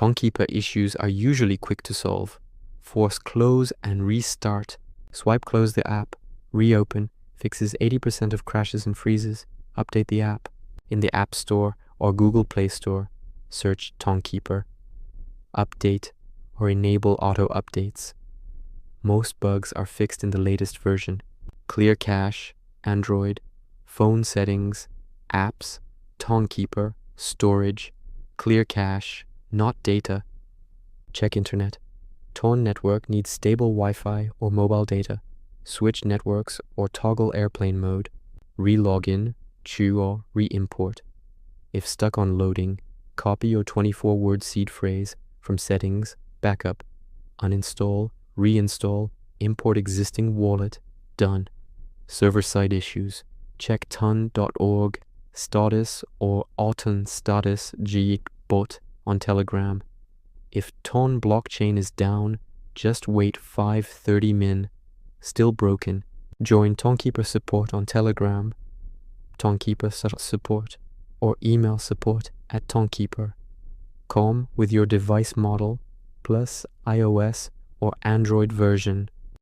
Tonkeeper issues are usually quick to solve. Force close and restart. Swipe close the app, reopen, fixes 80% of crashes and freezes. Update the app. In the App Store or Google Play Store, search Tonkeeper. Update or enable auto updates. Most bugs are fixed in the latest version. Clear Cache, Android, phone settings, apps, Tonkeeper, storage, clear cache, not data. Check internet. Ton network needs stable Wi-Fi or mobile data. Switch networks or toggle airplane mode. Re-login, chew or re-import. If stuck on loading, copy your 24-word seed phrase from settings, backup, uninstall, reinstall, import existing wallet, done. Server-side issues. Check ton.org status or auton status g-bot on Telegram. If Ton blockchain is down, just wait 5:30 min. Still broken. Join Tonkeeper support on Telegram, Tonkeeper support, or email support@tonkeeper.com with your device model plus iOS or Android version.